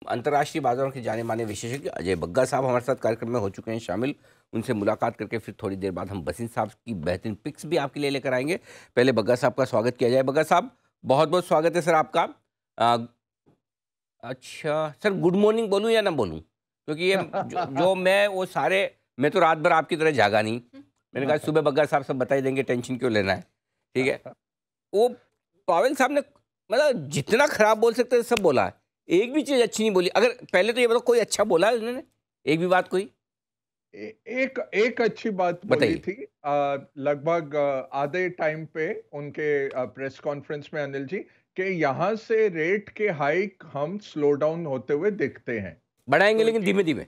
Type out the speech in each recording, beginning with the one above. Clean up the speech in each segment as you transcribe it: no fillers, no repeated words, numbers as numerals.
अंतर्राष्ट्रीय बाजारों के जाने माने विशेषज्ञ अजय बग्गा साहब हमारे साथ कार्यक्रम में हो चुके हैं शामिल। उनसे मुलाकात करके फिर थोड़ी देर बाद हम बसिन साहब की बेहतरीन पिक्स भी आपके लिए लेकर आएंगे। पहले बग्गा साहब का स्वागत किया जाए। बग्गा साहब, बहुत बहुत स्वागत है सर आपका। अ, अच्छा सर, गुड मॉर्निंग बोलूं या ना बोलूं, क्योंकि ये जो मैं वो सारे, मैं तो रात भर आपकी तरह जागा नहीं। मैंने कहा सुबह बग्गा साहब सब बता ही देंगे, टेंशन क्यों लेना है। ठीक है। वो पावेल साहब ने मतलब जितना खराब बोल सकते थे सब बोला है, एक भी चीज अच्छी नहीं बोली। अगर पहले तो ये बताओ कोई अच्छा बोला है उन्होंने, एक भी बात कोई? एक एक अच्छी बात बोली बताइए। थी लगभग आधे टाइम पे उनके प्रेस कॉन्फ्रेंस में, अनिल जी, कि यहाँ से रेट के हाइक हम स्लो डाउन होते हुए देखते हैं। बढ़ाएंगे तो लेकिन ये, धीमे धीमे।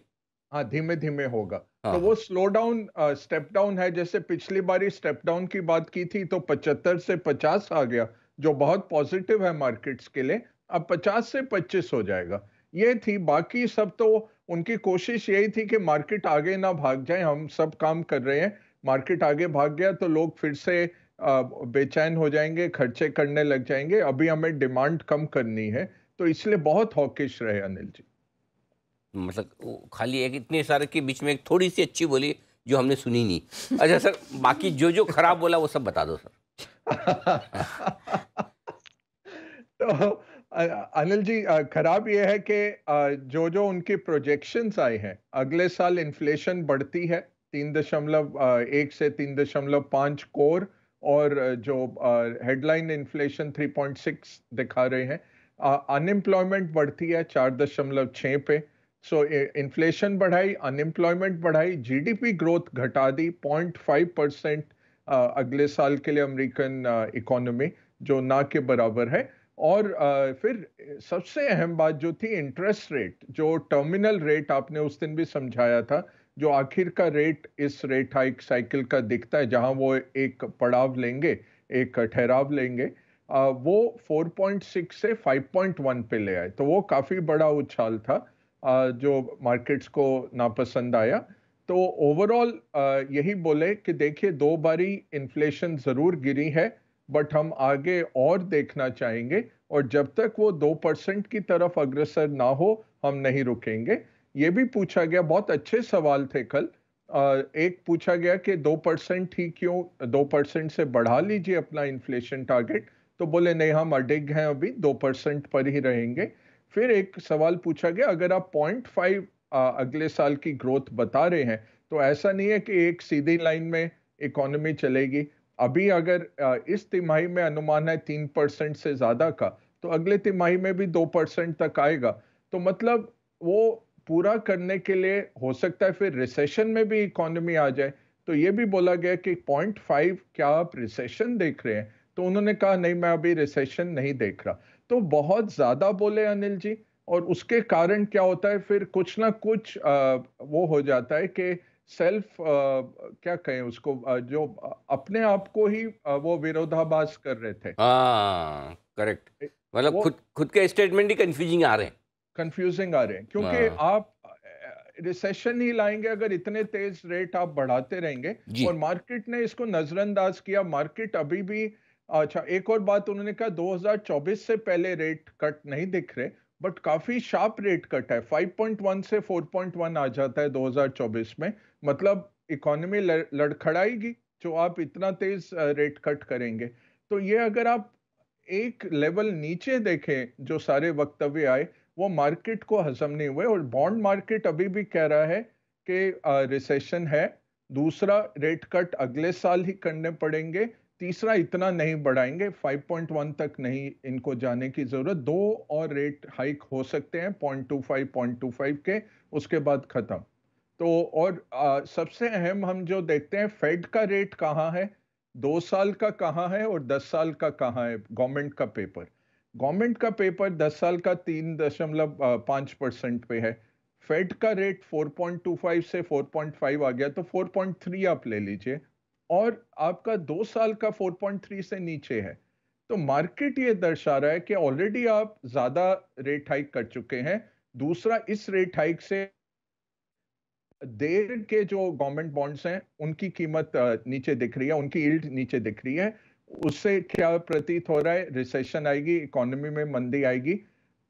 हाँ, धीमे धीमे होगा। हाँ तो वो हाँ। स्लो डाउन स्टेप डाउन है। जैसे पिछली बारी स्टेप डाउन की बात की थी तो 75 से 50 आ गया, जो बहुत पॉजिटिव है मार्केट्स के लिए। अब 50 से 25 हो जाएगा। ये थी। बाकी सब तो उनकी कोशिश यही थी कि मार्केट आगे ना भाग जाए। हम सब काम कर रहे हैं, मार्केट आगे भाग गया तो लोग फिर से बेचैन हो जाएंगे, खर्चे करने लग जाएंगे। अभी हमें डिमांड कम करनी है, तो इसलिए बहुत हॉकिश रहे, अनिल जी। मतलब वो खाली एक इतने सारे के बीच में एक थोड़ी सी अच्छी बोली जो हमने सुनी नहीं। अच्छा सर, बाकी जो जो खराब बोला वो सब बता दो सर। तो अनिल जी, खराब यह है कि जो जो उनकी प्रोजेक्शंस आए हैं, अगले साल इन्फ्लेशन बढ़ती है 3.1 से 3.5 कोर, और जो हेडलाइन इन्फ्लेशन 3.6 दिखा रहे हैं। अनएम्प्लॉयमेंट बढ़ती है 4.6 पे। सो इन्फ्लेशन बढ़ाई, अनएम्प्लॉयमेंट बढ़ाई, जीडीपी ग्रोथ घटा दी 0.5% अगले साल के लिए अमेरिकन इकोनॉमी, जो ना के बराबर है। और फिर सबसे अहम बात जो थी, इंटरेस्ट रेट, जो टर्मिनल रेट आपने उस दिन भी समझाया था, जो आखिर का रेट इस रेट हाइक साइकिल का दिखता है, जहां वो एक पड़ाव लेंगे, एक ठहराव लेंगे, वो 4.6 से 5.1 पे ले आए। तो वो काफी बड़ा उछाल था जो मार्केट्स को नापसंद आया। तो ओवरऑल यही बोले कि देखिए, 2 बारी इन्फ्लेशन जरूर गिरी है, बट हम आगे और देखना चाहेंगे, और जब तक वो 2% की तरफ अग्रसर ना हो, हम नहीं रुकेंगे। ये भी पूछा गया, बहुत अच्छे सवाल थे कल। एक पूछा गया कि 2% ही क्यों, 2% से बढ़ा लीजिए अपना इन्फ्लेशन टारगेट। तो बोले नहीं, हम अडिग हैं, अभी 2% पर ही रहेंगे। फिर एक सवाल पूछा गया, अगर आप 0.5 अगले साल की ग्रोथ बता रहे हैं, तो ऐसा नहीं है कि एक सीधी लाइन में इकोनॉमी चलेगी। अभी अगर इस तिमाही में अनुमान है 3% से ज्यादा का, तो अगले तिमाही में भी 2% तक आएगा। तो मतलब वो पूरा करने के लिए हो सकता है फिर रिसेशन में भी इकोनॉमी आ जाए। तो ये भी बोला गया कि 0.5 क्या आप रिसेशन देख रहे हैं? तो उन्होंने कहा नहीं, मैं अभी रिसेशन नहीं देख रहा। तो बहुत ज्यादा बोले अनिल जी। और उसके कारण क्या होता है, फिर कुछ ना कुछ वो हो जाता है कि सेल्फ, क्या कहें उसको, जो अपने आप को ही वो विरोधाभास कर रहे थे। हाँ करेक्ट। मतलब वो खुद खुद के स्टेटमेंट ही कंफ्यूजिंग आ रहे हैं। कंफ्यूजिंग आ रहे हैं, क्योंकि हाँ आप रिसेशन ही लाएंगे अगर इतने तेज रेट आप बढ़ाते रहेंगे। जी। और मार्केट ने इसको नजरअंदाज किया। मार्केट अभी भी, अच्छा, एक और बात उन्होंने कहा, 2024 से पहले रेट कट नहीं दिख रहे, बट काफी शार्प रेट कट है। 5.1 से 4.1 आ जाता है 2024 में। मतलब इकोनॉमी लड़खड़ाएगी जो आप इतना तेज रेट कट करेंगे। तो ये अगर आप एक लेवल नीचे देखें, जो सारे वक्तव्य आए, वो मार्केट को हजम नहीं हुए। और बॉन्ड मार्केट अभी भी कह रहा है कि रिसेशन है। दूसरा, रेट कट अगले साल ही करने पड़ेंगे। तीसरा, इतना नहीं बढ़ाएंगे, 5.1 तक नहीं इनको जाने की जरूरत। 2 और रेट हाइक हो सकते हैं, 0.25 के, उसके बाद खत्म। तो और सबसे अहम हम जो देखते हैं, फेड का रेट कहाँ है, 2 साल का कहाँ है, और 10 साल का कहाँ है। गवर्नमेंट का पेपर, गवर्नमेंट का पेपर 10 साल का 3.5% पे है। फेड का रेट 4.25 से 4.5 आ गया, तो 4.3 आप ले लीजिए। और आपका 2 साल का 4.3 से नीचे है। तो मार्केट ये दर्शा रहा है कि ऑलरेडी आप ज्यादा रेट हाइक कर चुके हैं। दूसरा, इस रेट हाइक से देर के जो गवर्नमेंट बॉन्ड्स हैं, उनकी कीमत नीचे दिख रही है, उनकी यील्ड नीचे दिख रही है। उससे क्या प्रतीत हो रहा है, रिसेशन आएगी, इकोनॉमी में मंदी आएगी।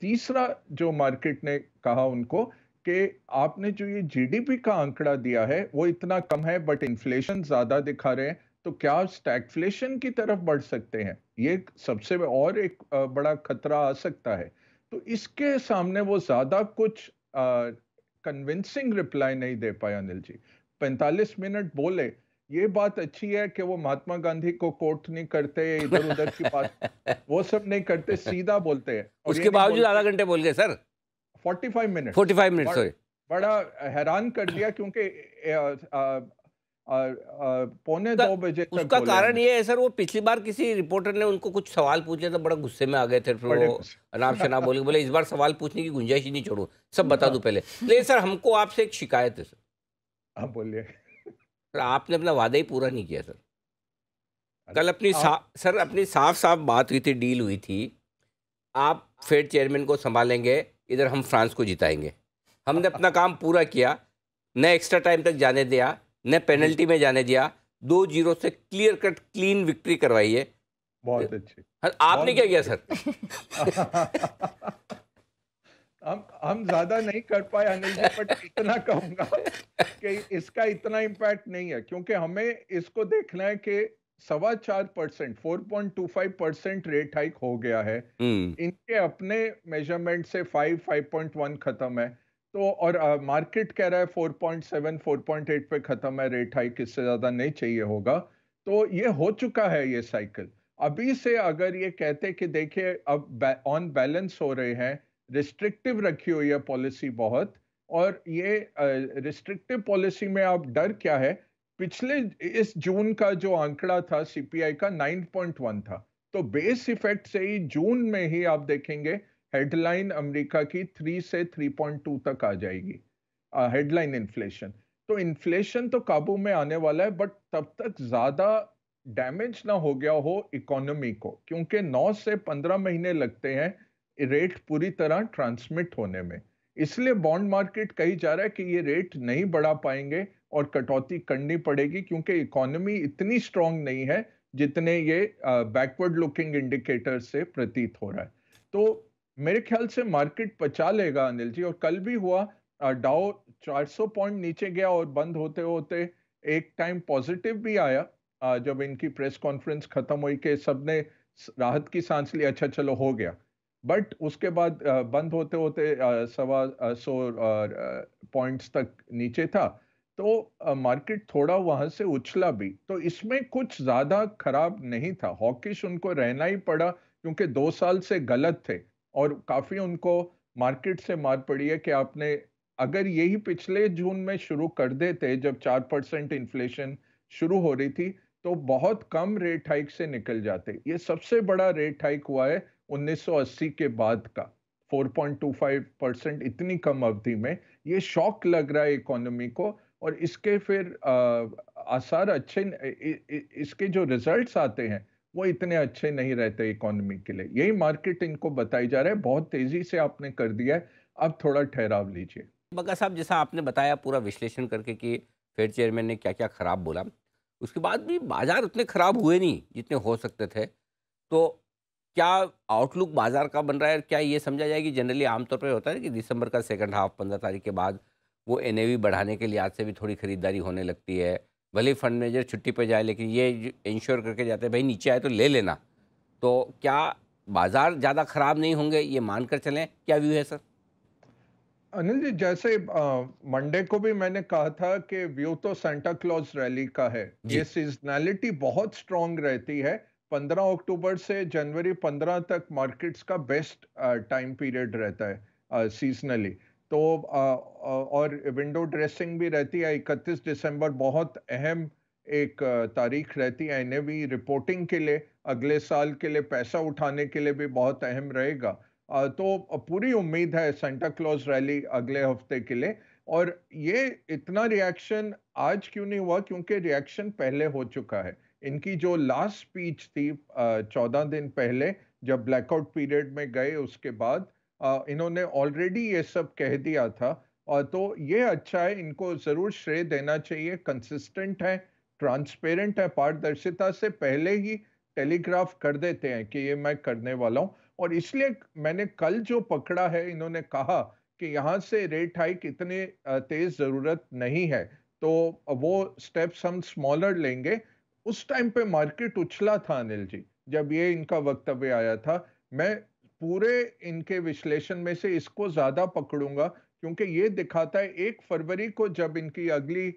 तीसरा जो मार्केट ने कहा उनको कि आपने जो ये जीडीपी का आंकड़ा दिया है वो इतना कम है बट इन्फ्लेशन ज्यादा दिखा रहे हैं, तो क्या स्टैगफ्लेशन की तरफ बढ़ सकते हैं? ये सबसे और एक बड़ा खतरा आ सकता है। तो इसके सामने वो ज्यादा कुछ कन्विंसिंग रिप्लाई नहीं दे पाए अनिल जी। 45 मिनट बोले, ये बात अच्छी है कि वो महात्मा गांधी को कोट नहीं करते, इधर उधर की बात वो सब नहीं करते, सीधा बोलते हैं और ये उसके नहीं बावजूद आधा बोलते। घंटे बोल गए सर। 45 मिनट्स 45 मिनट, बड़, सॉरी। बड़ा हैरान कर दिया क्योंकि पौने उसका 2 बजे तक उसका बोले कारण अनिल। ये है सर, वो पिछली बार किसी रिपोर्टर ने उनको कुछ सवाल पूछे तो बड़ा गुस्से में आ गए थे, फिर बड़े वो गुस्से। अनाप शनाप बोले, बोले इस बार सवाल पूछने की गुंजाइश ही नहीं छोड़ू, सब बता दूं हाँ, पहले। लेकिन सर हमको आपसे एक शिकायत है सर। हाँ बोलिए। सर आपने अपना वादा ही पूरा नहीं किया सर। अरे कल आप सर अपनी साफ साफ बात हुई थी, डील हुई थी, आप फेड चेयरमैन को संभालेंगे, इधर हम फ्रांस को जिताएंगे। हमने अपना काम पूरा किया, न एक्स्ट्रा टाइम तक जाने दिया, न जी, पेनल्टी में जाने दिया, 2-0 से क्लियर कट क्लीन विक्ट्री करवाई है। बहुत अच्छी, हाँ, आपने बहुत क्या किया अच्छी। सर? हम ज्यादा नहीं कर पाए अनिल जी, बट इतना कहूंगा कि इसका इतना इम्पैक्ट नहीं है क्योंकि हमें इसको देखना है कि 4.25%, 4.25% रेट हाइक हो गया है। हम्म। इनके अपने मेजरमेंट से 5.1 खत्म है। तो और मार्केट कह रहा है 4.7 4.8 पे खत्म है रेट हाइक, इससे ज्यादा नहीं चाहिए होगा। तो ये हो चुका है ये साइकिल। अभी से अगर ये कहते कि देखिए अब ऑन बैलेंस हो रहे हैं, रिस्ट्रिक्टिव रखी हुई है पॉलिसी बहुत, और ये रिस्ट्रिक्टिव पॉलिसी में अब डर क्या है? पिछले इस जून का जो आंकड़ा था सीपीआई का 9.1 था, तो बेस इफेक्ट से ही जून में ही आप देखेंगे हेडलाइन अमेरिका की 3 से 3.2 तक आ जाएगी, हेडलाइन इन्फ्लेशन। तो इन्फ्लेशन तो काबू में आने वाला है, बट तब तक ज्यादा डैमेज ना हो गया हो इकोनॉमी को, क्योंकि 9 से 15 महीने लगते हैं रेट पूरी तरह ट्रांसमिट होने में। इसलिए बॉन्ड मार्केट कही जा रहा है कि ये रेट नहीं बढ़ा पाएंगे और कटौती करनी पड़ेगी, क्योंकि इकोनॉमी इतनी स्ट्रांग नहीं है जितने ये बैकवर्ड लुकिंग इंडिकेटर से प्रतीत हो रहा है। तो मेरे ख्याल से मार्केट बचा लेगा अनिल जी, और कल भी हुआ। डाउ 400 पॉइंट नीचे गया और बंद होते होते एक टाइम पॉजिटिव भी आया, जब इनकी प्रेस कॉन्फ्रेंस खत्म हुई कि सबने राहत की सांस ली, अच्छा चलो हो गया। बट उसके बाद बंद होते होते 1.25 पॉइंट्स तक नीचे था। तो मार्केट थोड़ा वहां से उछला भी, तो इसमें कुछ ज्यादा खराब नहीं था। हॉकिश उनको रहना ही पड़ा क्योंकि 2 साल से गलत थे, और काफी उनको मार्केट से मार पड़ी है कि आपने अगर यही पिछले जून में शुरू कर देते जब 4% इन्फ्लेशन शुरू हो रही थी, तो बहुत कम रेट हाइक से निकल जाते। ये सबसे बड़ा रेट हाइक हुआ है 1980 के बाद का, 4.25% इतनी कम अवधि में। ये शॉक लग रहा है इकोनॉमी को, और इसके फिर आसार अच्छे इसके जो रिजल्ट्स आते हैं वो इतने अच्छे नहीं रहते इकोनॉमी के लिए। यही मार्केट इनको बताई जा रहा है, बहुत तेजी से आपने कर दिया है, अब थोड़ा ठहराव लीजिए। बग्गा साहब, जैसा आपने बताया पूरा विश्लेषण करके कि फेड चेयरमैन ने क्या क्या खराब बोला, उसके बाद भी बाजार उतने खराब हुए नहीं जितने हो सकते थे। तो क्या आउटलुक बाजार का बन रहा है? क्या ये समझा जाए कि जनरली आमतौर पर होता है कि दिसंबर का सेकंड हाफ, 15 तारीख के बाद वो एनएवी बढ़ाने के लिहाज से भी थोड़ी खरीदारी होने लगती है। भले ही फंड मैनेजर छुट्टी पर जाए, लेकिन ये इंश्योर करके जाते हैं भाई नीचे आए तो ले लेना। तो क्या बाजार ज़्यादा खराब नहीं होंगे, ये मानकर चलें? क्या व्यू है सर? अनिल जी, जैसे मंडे को भी मैंने कहा था कि व्यू तो सेंटा क्लॉज रैली का है। ये जी। सीजनैलिटी बहुत स्ट्रांग रहती है। 15 अक्टूबर से जनवरी 15 तक मार्केट्स का बेस्ट टाइम पीरियड रहता है सीजनली। तो और विंडो ड्रेसिंग भी रहती है। 31 दिसंबर बहुत अहम एक तारीख रहती है एनएवी रिपोर्टिंग के लिए, अगले साल के लिए पैसा उठाने के लिए भी बहुत अहम रहेगा। तो पूरी उम्मीद है सेंटा क्लॉज रैली अगले हफ्ते के लिए। और ये इतना रिएक्शन आज क्यों नहीं हुआ? क्योंकि रिएक्शन पहले हो चुका है। इनकी जो लास्ट स्पीच थी 14 दिन पहले, जब ब्लैकआउट पीरियड में गए, उसके बाद इन्होंने ऑलरेडी ये सब कह दिया था। और तो ये अच्छा है, इनको जरूर श्रेय देना चाहिए। कंसिस्टेंट है, ट्रांसपेरेंट है, पारदर्शिता से पहले ही टेलीग्राफ कर देते हैं कि ये मैं करने वाला हूँ। और इसलिए मैंने कल जो पकड़ा है, इन्होंने कहा कि यहाँ से रेट हाइक इतने तेज ज़रूरत नहीं है, तो वो स्टेप्स हम स्मॉलर लेंगे। उस टाइम पे मार्केट उछला था अनिल जी, जब ये इनका वक्तव्य आया था। मैं पूरे इनके विश्लेषण में से इसको ज़्यादा पकड़ूँगा, क्योंकि ये दिखाता है 1 फरवरी को जब इनकी अगली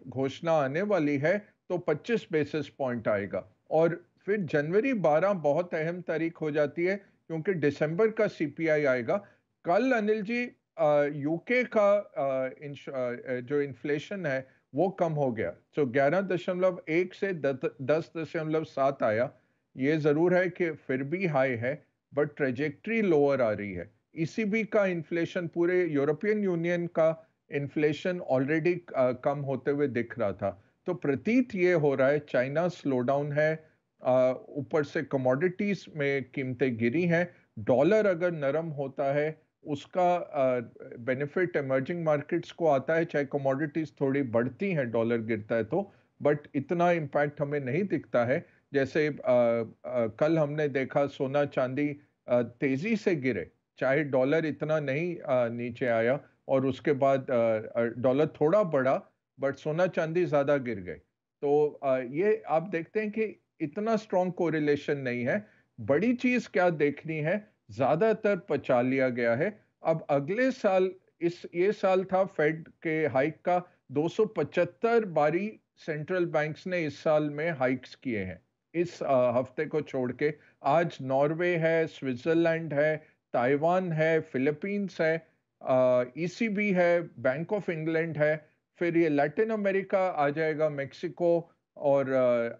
घोषणा आने वाली है, तो 25 बेसिस पॉइंट आएगा और फिर जनवरी 12 बहुत अहम तारीख हो जाती है, क्योंकि दिसंबर का सीपीआई आएगा। कल अनिल जी यूके का जो इन्फ्लेशन है वो कम हो गया, तो 11.1 से 10.7 आया। ये जरूर है कि फिर भी हाई है, बट ट्रेजेक्ट्री लोअर आ रही है। ईसीबी का इन्फ्लेशन, पूरे यूरोपियन यूनियन का इन्फ्लेशन ऑलरेडी कम होते हुए दिख रहा था। तो प्रतीत ये हो रहा है चाइना स्लो डाउन है, ऊपर से कमोडिटीज में कीमतें गिरी हैं। डॉलर अगर नरम होता है, उसका बेनिफिट इमर्जिंग मार्केट्स को आता है, चाहे कमोडिटीज थोड़ी बढ़ती हैं डॉलर गिरता है तो, बट इतना इम्पैक्ट हमें नहीं दिखता है। जैसे कल हमने देखा सोना चांदी तेजी से गिरे, चाहे डॉलर इतना नहीं नीचे आया, और उसके बाद डॉलर थोड़ा बढ़ा, बट सोना चांदी ज्यादा गिर गए। तो ये आप देखते हैं कि इतना स्ट्रॉन्ग कोरिलेशन नहीं है। बड़ी चीज क्या देखनी है, ज्यादातर पचा लिया गया है। अब अगले साल, इस ये साल था फेड के हाइक का, 275 बारी सेंट्रल बैंक्स ने इस साल में हाइक्स किए हैं, इस हफ्ते को छोड़ के। आज नॉर्वे है, स्विट्जरलैंड है, ताइवान है, फिलीपींस है, ईसीबी है, बैंक ऑफ इंग्लैंड है, फिर ये लैटिन अमेरिका आ जाएगा, मेक्सिको और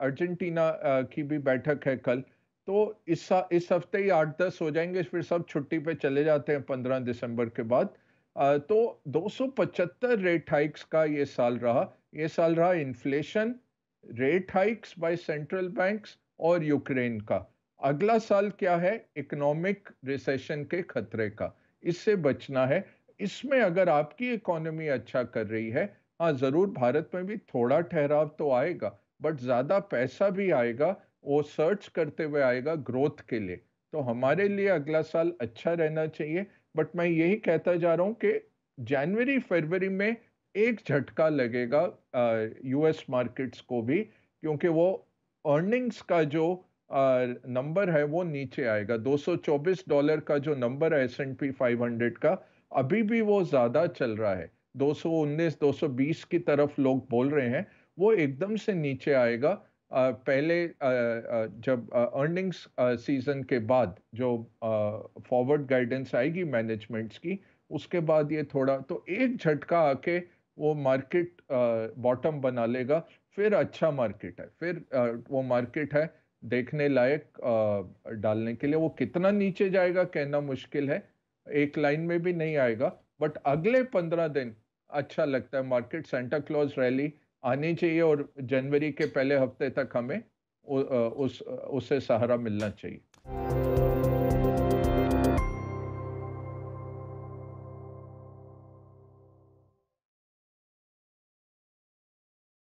अर्जेंटीना की भी बैठक है कल। तो इस हफ्ते ही 8-10 हो जाएंगे, फिर सब छुट्टी पे चले जाते हैं 15 दिसंबर के बाद। तो 275 रेट हाइक्स का ये साल रहा। ये साल रहा inflation, rate hikes by central banks और यूक्रेन का। अगला साल क्या है, इकोनॉमिक रिसेशन के खतरे का, इससे बचना है। इसमें अगर आपकी इकोनॉमी अच्छा कर रही है, हाँ जरूर भारत में भी थोड़ा ठहराव तो आएगा, बट ज्यादा पैसा भी आएगा, वो सर्च करते हुए आएगा ग्रोथ के लिए। तो हमारे लिए अगला साल अच्छा रहना चाहिए। बट मैं यही कहता जा रहा हूं कि जनवरी फरवरी में एक झटका लगेगा यूएस मार्केट्स को भी, क्योंकि वो अर्निंग्स का जो नंबर है वो नीचे आएगा। $224 का जो नंबर है S&P 500 का, अभी भी वो ज्यादा चल रहा है। 219 220 की तरफ लोग बोल रहे हैं, वो एकदम से नीचे आएगा। पहले जब अर्निंग्स सीजन के बाद जो फॉरवर्ड गाइडेंस आएगी मैनेजमेंट्स की, उसके बाद ये थोड़ा तो एक झटका आके वो मार्केट बॉटम बना लेगा। फिर अच्छा मार्केट है, फिर वो मार्केट है देखने लायक डालने के लिए। वो कितना नीचे जाएगा कहना मुश्किल है, एक लाइन में भी नहीं आएगा, बट अगले 15 दिन अच्छा लगता है मार्केट। सेंटा क्लॉज रैली आनी चाहिए और जनवरी के पहले हफ्ते तक हमें उससे सहारा मिलना चाहिए।